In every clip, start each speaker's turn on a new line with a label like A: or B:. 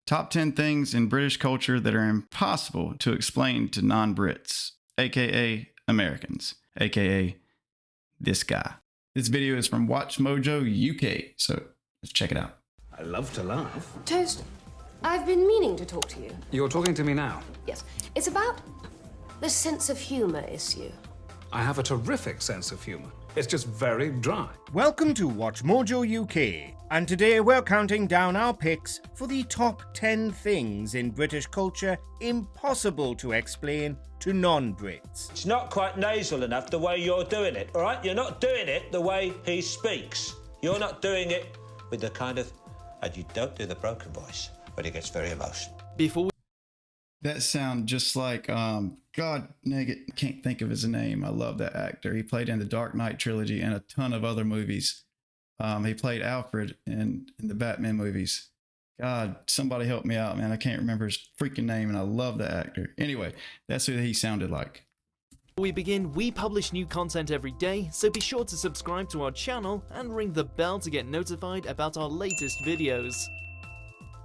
A: Top 10 things in British culture that are impossible to explain to non-Brits, aka Americans, aka this guy. This video is from Watch Mojo UK, so let's check it out.
B: I love to laugh.
C: Toast, I've been meaning to talk to you.
B: You're talking to me now.
C: Yes. It's about the sense of humour issue.
B: I have a terrific sense of humour. It's just very dry.
D: Welcome to Watch Mojo UK, and today we're counting down our picks for the top 10 things in British culture impossible to explain to non-Brits.
E: It's not quite nasal enough the way you're doing it, all right? You're not doing it the way he speaks. You're not doing it with the kind of... And you don't do the broken voice when he gets very emotional.
A: That sound just like, God dang it, can't think of his name. I love that actor. He played in the Dark Knight trilogy and a ton of other movies. He played Alfred in the Batman movies. God, somebody help me out, man. I can't remember his freaking name, and I love that actor. Anyway, that's who he sounded like.
F: Before we begin, we publish new content every day, so be sure to subscribe to our channel and ring the bell to get notified about our latest videos.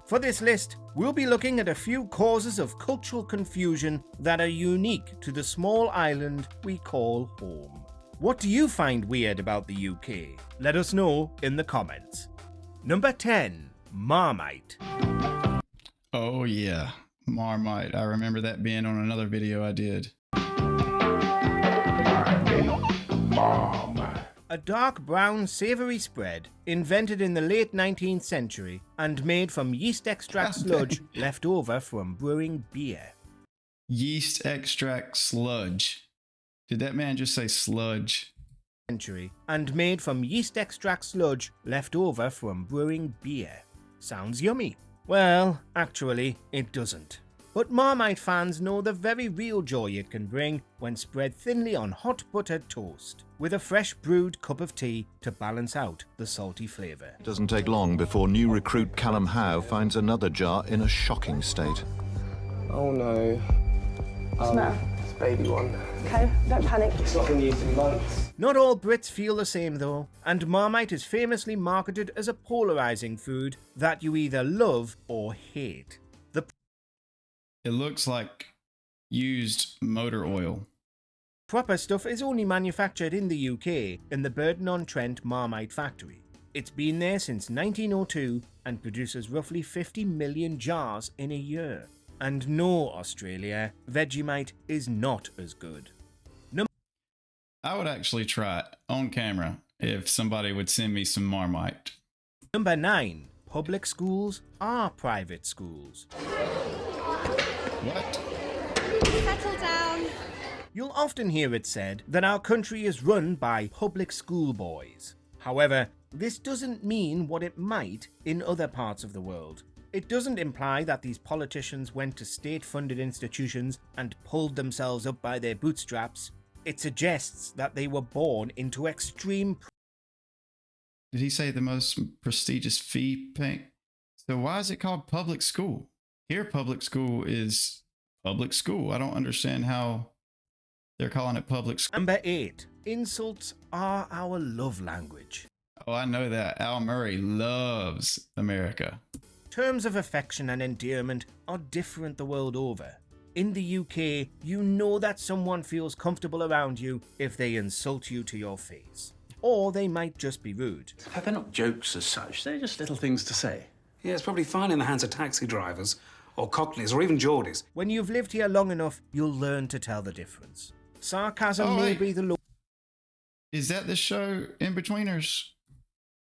D: For this list, we'll be looking at a few causes of cultural confusion that are unique to the small island we call home. What do you find weird about the UK? Let us know in the comments. Number 10. Marmite.
A: Oh yeah, Marmite. I remember that being on another video I did.
D: A dark brown savoury spread invented in the late 19th century and made from yeast extract sludge left over from brewing beer.
A: Yeast extract sludge. Did that man just say sludge?
D: And made from yeast extract sludge left over from brewing beer. Sounds yummy. Well, actually, it doesn't. But Marmite fans know the very real joy it can bring when spread thinly on hot buttered toast, with a fresh brewed cup of tea to balance out the salty flavour.
G: It doesn't take long before new recruit Callum Howe finds another jar in a shocking state.
H: Oh no.
I: What's the matter?
H: It's a baby one.
I: Okay, don't panic.
H: It's not been used in months.
D: Not all Brits feel the same though, and Marmite is famously marketed as a polarising food that you either love or hate.
A: It looks like used motor oil.
D: Proper stuff is only manufactured in the UK in the Burton-on-Trent Marmite factory. It's been there since 1902 and produces roughly 50 million jars in a year. And no, Australia, Vegemite is not as good.
A: I would actually try it on camera if somebody would send me some Marmite.
D: Number 9. Public schools are private schools.
A: What?
I: Settle down.
D: You'll often hear it said that our country is run by public school boys. However, this doesn't mean what it might in other parts of the world. It doesn't imply that these politicians went to state-funded institutions and pulled themselves up by their bootstraps. It suggests that they were born into extreme...
A: Did he say the most prestigious fee paying? So why is it called public school? Here, public school is public school. I don't understand how they're calling it public school.
D: Number 8. Insults are our love language.
A: Oh, I know that. Al Murray loves America.
D: Terms of affection and endearment are different the world over. In the UK, you know that someone feels comfortable around you if they insult you to your face. Or they might just be rude.
J: They're not jokes as such, they're just little things to say.
B: Yeah, it's probably fine in the hands of taxi drivers, or cockneys, or even Geordies.
D: When you've lived here long enough, you'll learn to tell the difference. Sarcasm may be the law.
A: Is that the show In-Betweeners?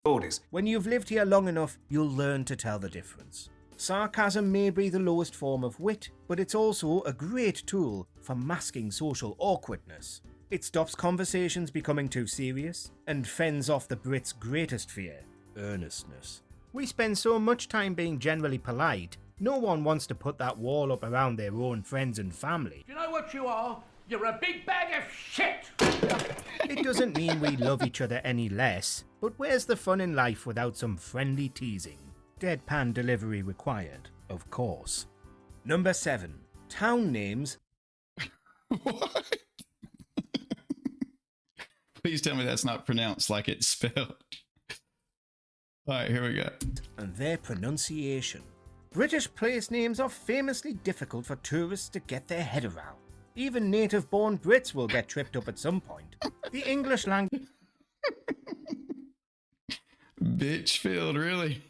B: Geordies.
D: When you've lived here long enough, you'll learn to tell the difference. Sarcasm may be the lowest form of wit, but it's also a great tool for masking social awkwardness. It stops conversations becoming too serious and fends off the Brits' greatest fear, earnestness. We spend so much time being generally polite, no one wants to put that wall up around their own friends and family.
K: You know what you are? You're a big bag of shit!
D: It doesn't mean we love each other any less, but where's the fun in life without some friendly teasing? Deadpan delivery required, of course. Number 7. Town names.
A: What? Please tell me that's not pronounced like it's spelled. All right, here we go.
D: And their pronunciation. British place names are famously difficult for tourists to get their head around. Even native-born Brits will get tripped up at some point. The English language
A: Bitchfield, really?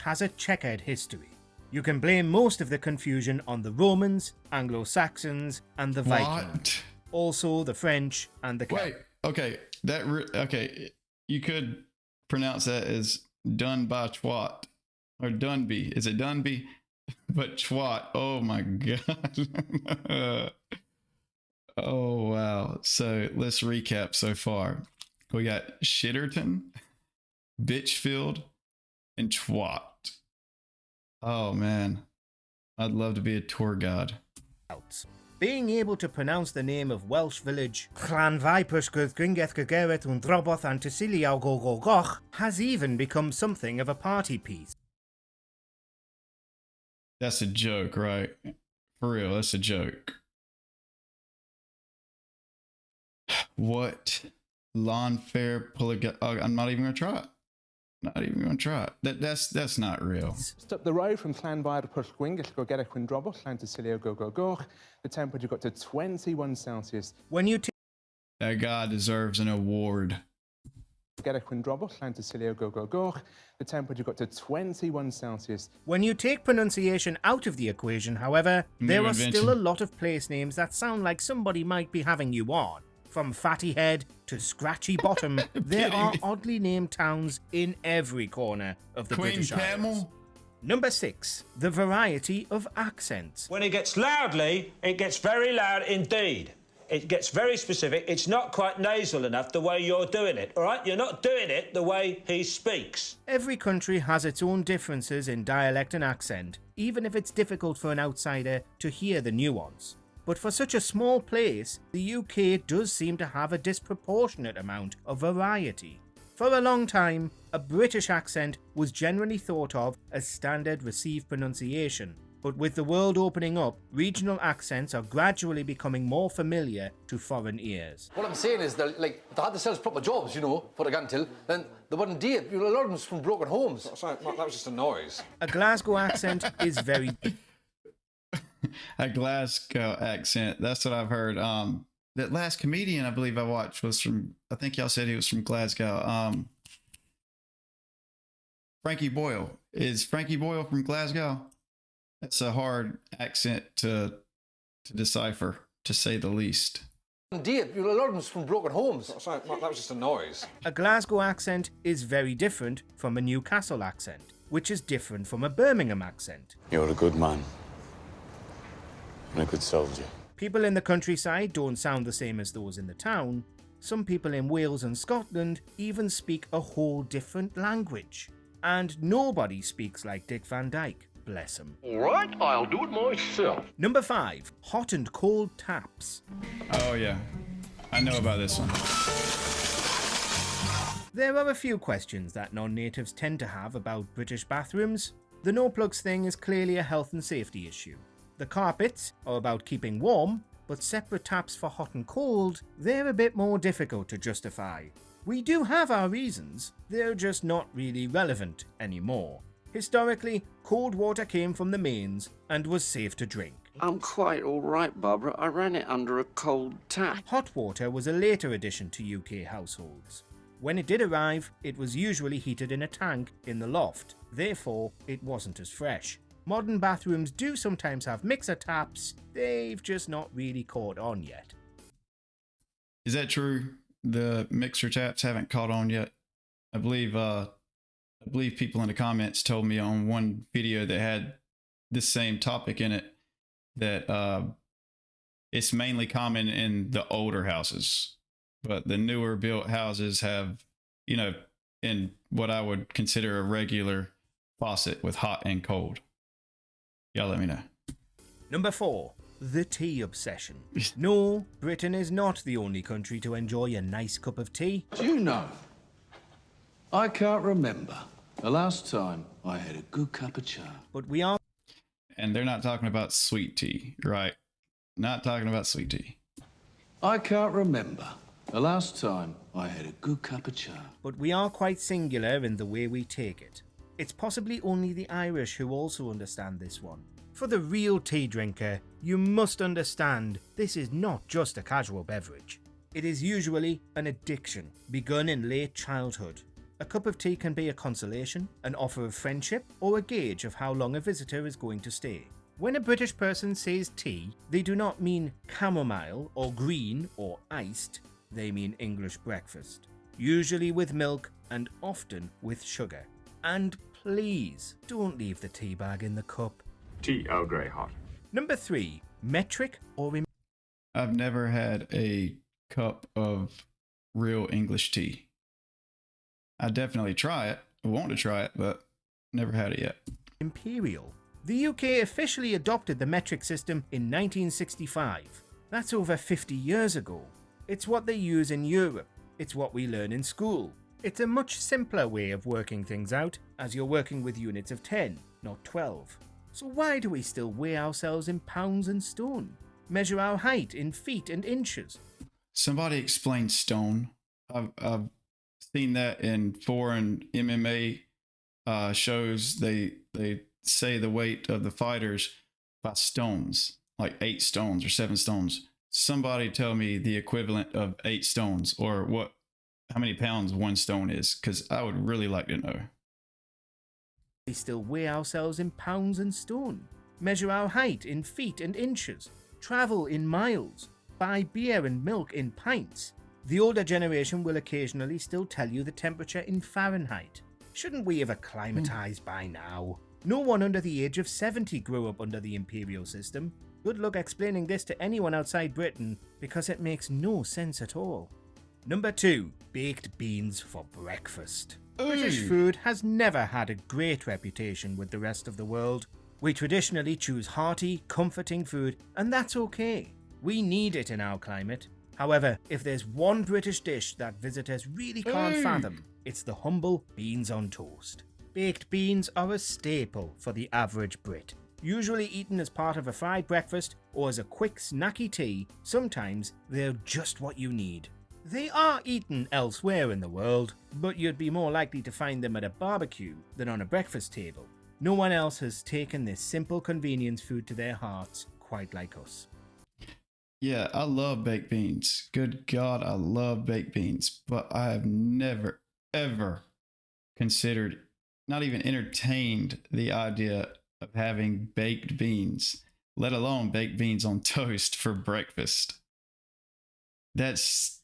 D: has a checkered history. You can blame most of the confusion on the Romans, Anglo-Saxons, and the Vikings.
A: What?
D: Also the French and the
A: Wait, okay. Okay, you could pronounce that as done by Twat. Or Dunby. Is it Dunby? But Twat. Oh my god. Oh wow. So let's recap so far. We got Shitterton, Bitchfield, and Twat. Oh man. I'd love to be a tour guide.
D: Being able to pronounce the name of Welsh village Llanfaipysgwrdd Gringeth Gageret und Droboth and Tysiliau Gogogoch has even become something of a party piece.
A: That's a joke, right? For real, that's a joke. What? Lawn fair I'm not even gonna try it. Not even gonna try it. That's not real.
H: Just up the road from Llanfairpysgwrdd go get a Quindrobos, Llan Tysiliau Gogogoch. The temperature got to 21 Celsius.
D: When you
A: That guy deserves an award.
H: Get a Quindrobos, Llan Tysiliau Gogogoch. The temperature got to 21 Celsius.
D: When you take pronunciation out of the equation, however, there are still a lot of place names that sound like somebody might be having you on. From Fatty Head to Scratchy Bottom, there are oddly named towns in every corner of the British Isles. Number 6. The variety of accents.
E: When it gets loudly, it gets very loud indeed. It gets very specific. It's not quite nasal enough the way you're doing it, all right? You're not doing it the way he speaks.
D: Every country has its own differences in dialect and accent, even if it's difficult for an outsider to hear the nuance. But for such a small place, the UK does seem to have a disproportionate amount of variety. For a long time, a British accent was generally thought of as standard received pronunciation. But with the world opening up, regional accents are gradually becoming more familiar to foreign ears.
L: What I'm saying is that, like, if they had themselves proper jobs, you know, for a gantil, then they wouldn't do it. You know, a lot of them's from broken homes.
M: Sorry, Mark, that was just a noise.
D: A Glasgow accent is very...
A: A Glasgow accent, that's what I've heard. That last comedian I believe I watched was from, I think y'all said he was from Glasgow. Frankie Boyle. Is Frankie Boyle from Glasgow? That's a hard accent to decipher, to say the least.
L: Indeed, you know, a lot of them's from broken homes.
M: Sorry, Mark, that was just a noise.
D: A Glasgow accent is very different from a Newcastle accent, which is different from a Birmingham accent.
N: You're a good man. And a good soldier.
D: People in the countryside don't sound the same as those in the town. Some people in Wales and Scotland even speak a whole different language. And nobody speaks like Dick Van Dyke. Bless him.
K: All right, I'll do it myself.
D: Number 5. Hot and cold taps.
A: Oh yeah, I know about this one.
D: There are a few questions that non-natives tend to have about British bathrooms. The no plugs thing is clearly a health and safety issue. The carpets are about keeping warm, but separate taps for hot and cold, they're a bit more difficult to justify. We do have our reasons, they're just not really relevant anymore. Historically, cold water came from the mains and was safe to drink.
O: I'm quite all right, Barbara. I ran it under a cold tap.
D: Hot water was a later addition to UK households. When it did arrive, it was usually heated in a tank in the loft, therefore it wasn't as fresh. Modern bathrooms do sometimes have mixer taps, they've just not really caught on yet.
A: Is that true? The mixer taps haven't caught on yet? I believe people in the comments told me on one video that had this same topic in it that it's mainly common in the older houses, but the newer built houses have, you know, in what I would consider a regular faucet with hot and cold. Y'all let me know.
D: Number 4. The tea obsession. No, Britain is not the only country to enjoy a nice cup of tea.
J: Do you know, I can't remember the last time I had a good cup of chai.
D: But we are...
A: And they're not talking about sweet tea, right? Not talking about sweet tea.
J: I can't remember the last time I had a good cup of chai.
D: But we are quite singular in the way we take it. It's possibly only the Irish who also understand this one. For the real tea drinker, you must understand this is not just a casual beverage. It is usually an addiction, begun in late childhood. A cup of tea can be a consolation, an offer of friendship, or a gauge of how long a visitor is going to stay. When a British person says tea, they do not mean chamomile or green or iced, they mean English breakfast. Usually with milk and often with sugar. And please, don't leave the tea bag in the cup.
K: Tea Earl Grey hot.
D: Number 3. Metric or...
A: I've never had a cup of real English tea. I definitely try it. I want to try it, but never had it yet.
D: Imperial. The UK officially adopted the metric system in 1965. That's over 50 years ago. It's what they use in Europe. It's what we learn in school. It's a much simpler way of working things out, as you're working with units of 10, not 12. So why do we still weigh ourselves in pounds and stone? Measure our height in feet and inches?
A: Somebody explain stone. I've seen that in foreign MMA shows. They say the weight of the fighters by stones, like 8 stones or 7 stones. Somebody tell me the equivalent of 8 stones, or how many pounds 1 stone is, because I would really like to know.
D: We still weigh ourselves in pounds and stone, measure our height in feet and inches, travel in miles, buy beer and milk in pints. The older generation will occasionally still tell you the temperature in Fahrenheit. Shouldn't we have acclimatized by now? No one under the age of 70 grew up under the imperial system. Good luck explaining this to anyone outside Britain, because it makes no sense at all. Number 2. Baked beans for breakfast. British food has never had a great reputation with the rest of the world. We traditionally choose hearty, comforting food, and that's okay. We need it in our climate. However, if there's one British dish that visitors really can't fathom, it's the humble beans on toast. Baked beans are a staple for the average Brit. Usually eaten as part of a fried breakfast or as a quick snacky tea, sometimes they're just what you need. They are eaten elsewhere in the world, but you'd be more likely to find them at a barbecue than on a breakfast table. No one else has taken this simple convenience food to their hearts quite like us.
A: Yeah, I love baked beans. Good God, I love baked beans. But I have never, ever considered, not even entertained the idea of having baked beans, let alone baked beans on toast for breakfast. That's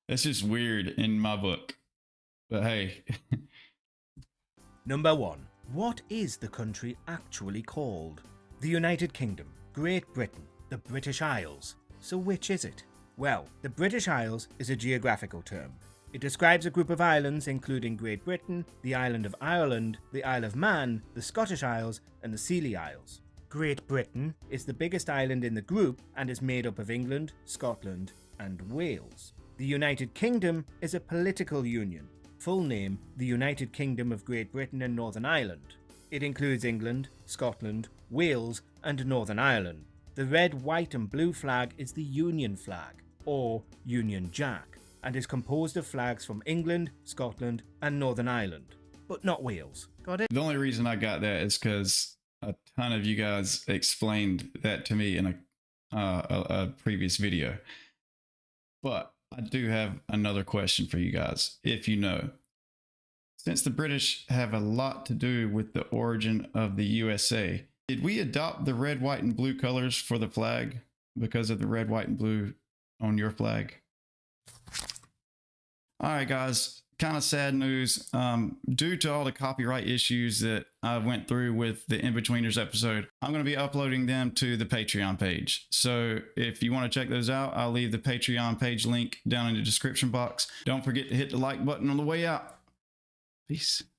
A: just weird in my book. But hey.
D: Number 1. What is the country actually called? The United Kingdom, Great Britain, the British Isles. So which is it? Well, the British Isles is a geographical term. It describes a group of islands including Great Britain, the island of Ireland, the Isle of Man, the Scottish Isles, and the Scilly Isles. Great Britain is the biggest island in the group and is made up of England, Scotland, and Wales. The United Kingdom is a political union. Full name, the United Kingdom of Great Britain and Northern Ireland. It includes England, Scotland, Wales, and Northern Ireland. The red, white, and blue flag is the Union flag, or Union Jack, and is composed of flags from England, Scotland, and Northern Ireland, but not Wales. Got it?
A: The only reason I got that is because a ton of you guys explained that to me in a previous video. But I do have another question for you guys, if you know. Since the British have a lot to do with the origin of the USA, did we adopt the red, white, and blue colors for the flag because of the red, white, and blue on your flag? All right, guys, kind of sad news. Due to all the copyright issues that I went through with the In-Betweeners episode, I'm going to be uploading them to the Patreon page. So if you want to check those out, I'll leave the Patreon page link down in the description box. Don't forget to hit the like button on the way out. Peace.